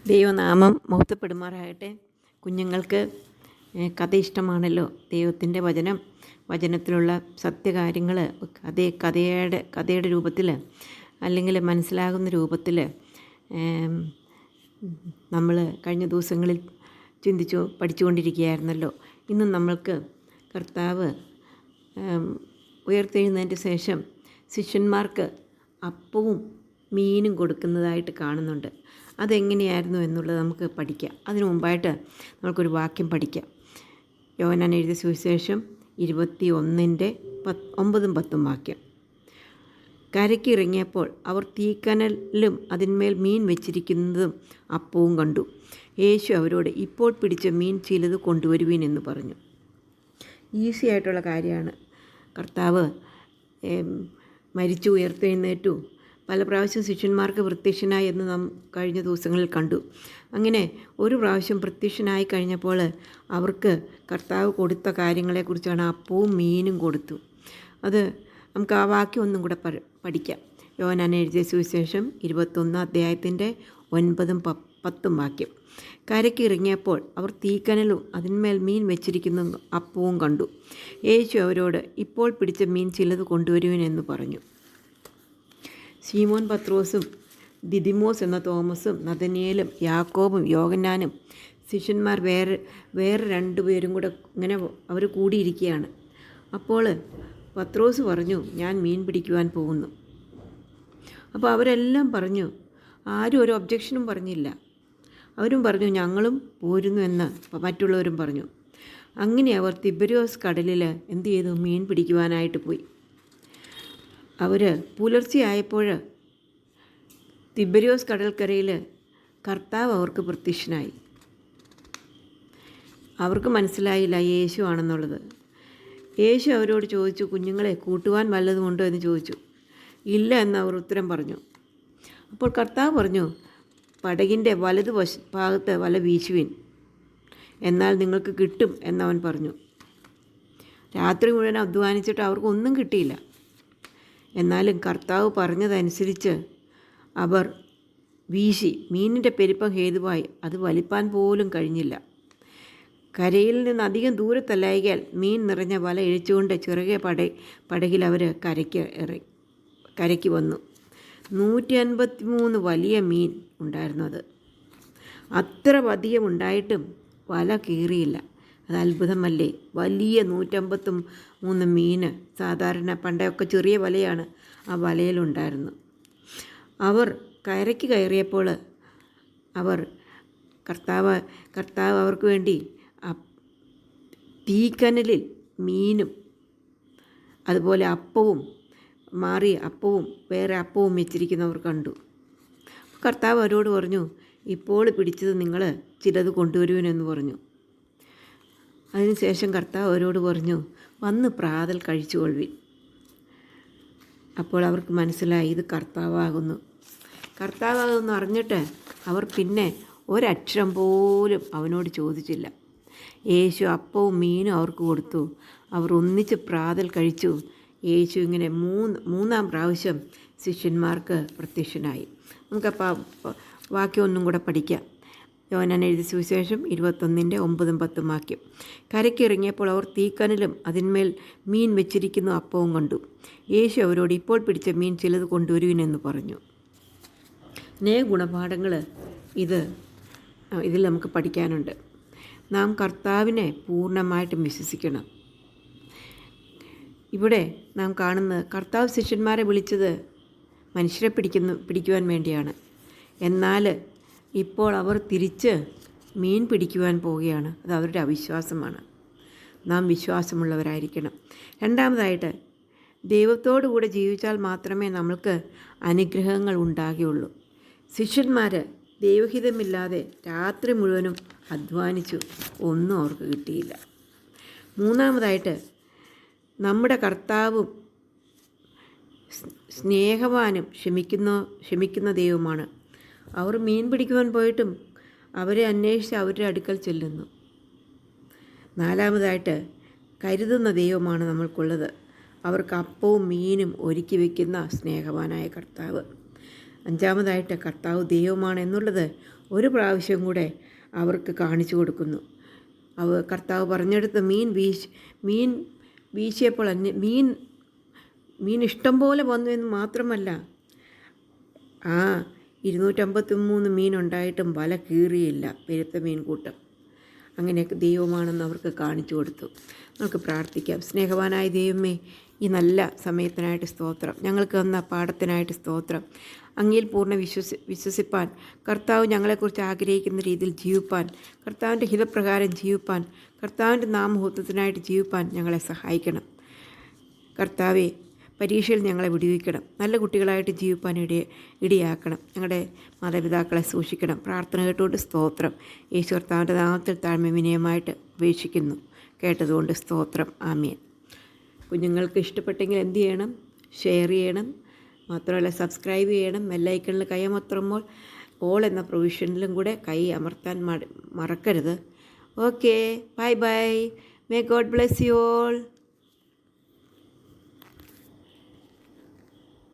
ദൈവനാമം മഹത്വപ്പെടുമാറാകട്ടെ. കുഞ്ഞുങ്ങൾക്ക് കഥ ഇഷ്ടമാണല്ലോ. ദൈവത്തിൻ്റെ വചനത്തിലുള്ള സത്യകാര്യങ്ങൾ കഥയുടെ രൂപത്തിൽ അല്ലെങ്കിൽ മനസ്സിലാകുന്ന രൂപത്തിൽ നമ്മൾ കഴിഞ്ഞ ദിവസങ്ങളിൽ പഠിച്ചുകൊണ്ടിരിക്കുകയായിരുന്നല്ലോ. ഇന്ന് നമ്മൾക്ക് കർത്താവ് ഉയർത്തെഴുന്നതിൻ്റെ ശേഷം ശിഷ്യന്മാർക്ക് അപ്പവും മീനും കൊടുക്കുന്നതായിട്ട് കാണുന്നുണ്ട്. അതെങ്ങനെയായിരുന്നു എന്നുള്ളത് നമുക്ക് പഠിക്കാം. അതിനു മുമ്പായിട്ട് നമുക്കൊരു വാക്യം പഠിക്കാം. യോഹന്നാൻ എഴുതിയ സുവിശേഷം 21:9-10 വാക്യം. കരയ്ക്ക് ഇറങ്ങിയപ്പോൾ അവർ തീക്കനലും അതിന്മേൽ മീൻ വെച്ചിരിക്കുന്നതും അപ്പവും കണ്ടു. യേശു അവരോട്, ഇപ്പോൾ പിടിച്ച മീൻ ചിലത് കൊണ്ടുവരുവീൻ എന്ന് പറഞ്ഞു. ഈസി ആയിട്ടുള്ള കാര്യമാണ്. കർത്താവ് മരിച്ചു ഉയർത്തെഴുന്നേറ്റു. പല പ്രാവശ്യം ശിഷ്യന്മാർക്ക് പ്രത്യക്ഷനായി എന്ന് നാം കഴിഞ്ഞ ദിവസങ്ങളിൽ കണ്ടു. അങ്ങനെ ഒരു പ്രാവശ്യം പ്രത്യക്ഷനായി കഴിഞ്ഞപ്പോൾ അവർക്ക് കർത്താവ് കൊടുത്ത കാര്യങ്ങളെക്കുറിച്ചാണ് അപ്പവും മീനും കൊടുത്തു. അത് നമുക്ക് ആ വാക്യം ഒന്നും കൂടെ പഠിക്കാം. യോഹന്നാൻ എഴുതിയ സുവിശേഷം 21:9-10 വാക്യം. കരയ്ക്ക് ഇറങ്ങിയപ്പോൾ അവർ തീക്കനലും അതിന്മേൽ മീൻ വെച്ചിരിക്കുന്ന അപ്പവും കണ്ടു. യേശു അവരോട്, ഇപ്പോൾ പിടിച്ച മീൻ ചിലത് കൊണ്ടുവരുവിനെന്ന് പറഞ്ഞു. ശീമോൻ പത്രോസും ദിദിമോസ് എന്ന തോമസും നഥനയേലും യാക്കോബും യോഹന്നാനും ശിഷ്യന്മാർ വേറെ 2 പേരും കൂടെ ഇങ്ങനെ അവർ കൂടിയിരിക്കുകയാണ്. അപ്പോൾ പത്രോസ് പറഞ്ഞു, ഞാൻ മീൻ പിടിക്കുവാൻ പോകുന്നു. അപ്പോൾ അവരെല്ലാം പറഞ്ഞു. ആരും ഒരു ഒബ്ജക്ഷനും പറഞ്ഞില്ല. അവരും പറഞ്ഞു, ഞങ്ങളും പോരുന്നു എന്ന് മറ്റുള്ളവരും പറഞ്ഞു. അങ്ങനെ അവർ തിബരിയോസ് കടലിൽ എന്ത് ചെയ്തു? മീൻ പിടിക്കുവാനായിട്ട് പോയി. അവർ പുലർച്ചെയായപ്പോൾ തിബരിയോസ് കടൽക്കരയിൽ കർത്താവ് അവർക്ക് പ്രത്യക്ഷനായി. അവർക്ക് മനസ്സിലായില്ല യേശു ആണെന്നുള്ളത്. യേശു അവരോട് ചോദിച്ചു, കുഞ്ഞുങ്ങളെ കൂട്ടുവാൻ വല്ലതുമുണ്ടോ എന്ന് ചോദിച്ചു. ഇല്ല എന്ന് അവർ ഉത്തരം പറഞ്ഞു. അപ്പോൾ കർത്താവ് പറഞ്ഞു, പടകിൻ്റെ ഭാഗത്ത് വല വീശുവിൻ, എന്നാൽ നിങ്ങൾക്ക് കിട്ടും എന്നവൻ പറഞ്ഞു. രാത്രി മുഴുവൻ അധ്വാനിച്ചിട്ട് അവർക്കൊന്നും കിട്ടിയില്ല. എന്നാലും കർത്താവ് പറഞ്ഞതനുസരിച്ച് അവർ വീശി. മീനിൻ്റെ പെരുപ്പം ഹേതുവായി അത് വലിപ്പാൻ പോലും കഴിഞ്ഞില്ല. കരയിൽ നിന്ന് അധികം ദൂരത്തല്ലായകയാൽ മീൻ നിറഞ്ഞ വല ഇഴിച്ചുകൊണ്ട് ചെറുകിയ പടകിൽ അവർ കരയ്ക്ക് വന്നു. 153 വലിയ മീൻ ഉണ്ടായിരുന്നു. അത്ര അധികം ഉണ്ടായിട്ടും വല കീറിയില്ല. അത് അത്ഭുതമല്ലേ? വലിയ 153 മീൻ. സാധാരണ പണ്ടൊക്കെ ചെറിയ വലയാണ് ആ വലയിലുണ്ടായിരുന്നു. അവർ കരയ്ക്ക് കയറിയപ്പോൾ കർത്താവ് അവർക്ക് വേണ്ടി തീക്കനലിൽ മീനും അതുപോലെ അപ്പവും വേറെ അപ്പവും വെച്ചിരിക്കുന്നവർ കണ്ടു. കർത്താവ് അവരോട് പറഞ്ഞു, ഇപ്പോൾ പിടിച്ചത് നിങ്ങൾ ചിലത് കൊണ്ടുവരുവനെന്ന് പറഞ്ഞു. അതിനുശേഷം കർത്താവ് അവരോട് പറഞ്ഞു, വന്ന് പ്രാതൽ കഴിച്ചുകൊള്ളുവിൻ. അപ്പോൾ അവർക്ക് മനസ്സിലായി ഇത് കർത്താവാകുന്നു അറിഞ്ഞിട്ട് അവർ പിന്നെ ഒരക്ഷരം പോലും അവനോട് ചോദിച്ചില്ല. യേശു അപ്പവും മീനും അവർക്ക് കൊടുത്തു. അവർ ഒന്നിച്ച് പ്രാതൽ കഴിച്ചു. യേശു ഇങ്ങനെ മൂന്നാം പ്രാവശ്യം ശിഷ്യന്മാർക്ക് പ്രത്യക്ഷനായി. നമുക്കപ്പോൾ വാക്യം ഒന്നും കൂടെ പഠിക്കാം. യോഹന്നാൻ എഴുതിയ സുവിശേഷം 21:9-10 വാക്യം. കരയ്ക്കിറങ്ങിയപ്പോൾ അവർ തീക്കനലും അതിന്മേൽ മീൻ വെച്ചിരിക്കുന്ന അപ്പവും കണ്ടു. യേശു അവരോട്, ഇപ്പോൾ പിടിച്ച മീൻ ചിലത് കൊണ്ടുവരുവിനെന്ന് പറഞ്ഞു. അനേക ഗുണപാഠങ്ങൾ ഇതിൽ നമുക്ക് പഠിക്കാനുണ്ട്. നാം കർത്താവിനെ പൂർണ്ണമായിട്ടും വിശ്വസിക്കണം. ഇവിടെ നാം കാണുന്നത് കർത്താവ് ശിഷ്യന്മാരെ വിളിച്ചത് മനുഷ്യരെ പിടിക്കുവാൻ വേണ്ടിയാണ്. എന്നാൽ ഇപ്പോൾ അവർ തിരിച്ച് മീൻ പിടിക്കുവാൻ പോവുകയാണ്. അത് അവരുടെ അവിശ്വാസമാണ്. നാം വിശ്വാസമുള്ളവരായിരിക്കണം. രണ്ടാമതായിട്ട്, ദൈവത്തോടു കൂടെ ജീവിച്ചാൽ മാത്രമേ നമ്മൾക്ക് അനുഗ്രഹങ്ങൾ ഉണ്ടാകുകയുള്ളൂ. ശിഷ്യന്മാർ ദൈവഹിതമില്ലാതെ രാത്രി മുഴുവനും അധ്വാനിച്ചു. ഒന്നും അവർക്ക് കിട്ടിയില്ല. മൂന്നാമതായിട്ട്, നമ്മുടെ കർത്താവും സ്നേഹവാനും ക്ഷമിക്കുന്ന ദൈവമാണ്. അവർ മീൻ പിടിക്കുവാൻ പോയിട്ടും അവരെ അന്വേഷിച്ച് അവരുടെ അടുക്കൽ ചെല്ലുന്നു. നാലാമതായിട്ട്, കരുതുന്ന ദൈവമാണ് നമ്മൾക്കുള്ളത്. അവർക്ക് അപ്പവും മീനും ഒരുക്കി വയ്ക്കുന്ന സ്നേഹവാനായ കർത്താവ്. അഞ്ചാമതായിട്ട്, കർത്താവ് ദൈവമാണ് എന്നുള്ളത് ഒരു പ്രാവശ്യം കൂടെ അവർക്ക് കാണിച്ചു കൊടുക്കുന്നു. കർത്താവ് പറഞ്ഞെടുത്ത് മീൻ വീശിയപ്പോൾ മീൻ ഇഷ്ടം പോലെ വന്നു എന്ന് മാത്രമല്ല, 253 മീനുണ്ടായിട്ടും വല കീറിയില്ല. പെരുത്ത മീൻകൂട്ടം. അങ്ങനെയൊക്കെ ദൈവമാണെന്ന് അവർക്ക് കാണിച്ചു കൊടുത്തു. നമുക്ക് പ്രാർത്ഥിക്കാം. സ്നേഹവാനായ ദൈവമേ, ഈ നല്ല സമയത്തിനായിട്ട് സ്തോത്രം. ഞങ്ങൾക്ക് തന്ന പാഠത്തിനായിട്ട് സ്തോത്രം. അങ്ങയിൽ പൂർണ്ണ വിശ്വസിപ്പാൻ, കർത്താവ് ഞങ്ങളെക്കുറിച്ച് ആഗ്രഹിക്കുന്ന രീതിയിൽ ജീവിപ്പാൻ, കർത്താവിൻ്റെ ഹിതപ്രകാരം ജീവിപ്പാൻ, കർത്താവിൻ്റെ നാമഹൂത്വത്തിനായിട്ട് ജീവിപ്പാൻ ഞങ്ങളെ സഹായിക്കണം. കർത്താവെ, പരീക്ഷയിൽ ഞങ്ങളെ വിടുവിക്കണം. നല്ല കുട്ടികളായിട്ട് ജീവിപ്പാൻ ഇടയാക്കണം. ഞങ്ങളുടെ മാതാപിതാക്കളെ സൂക്ഷിക്കണം. പ്രാർത്ഥന കേട്ടുകൊണ്ട് സ്തോത്രം. യേശു കർത്താവിൻ്റെ നാമത്തിൽ താഴ്മ വിനയമായിട്ട് അപേക്ഷിക്കുന്നു. കേട്ടതുകൊണ്ട് സ്തോത്രം. ആമേൻ. കുഞ്ഞുങ്ങൾക്ക് ഇഷ്ടപ്പെട്ടെങ്കിൽ എന്ത് ചെയ്യണം? ഷെയർ ചെയ്യണം. മാത്രമല്ല സബ്സ്ക്രൈബ് ചെയ്യണം. ബെല്ലൈക്കണിൽ കൈ അമർത്തുമ്പോൾ ഓൾ എന്ന പ്രൊവിഷനിലും കൂടെ കൈ അമർത്താൻ മറക്കരുത്. Okay, bye bye. May God bless you all.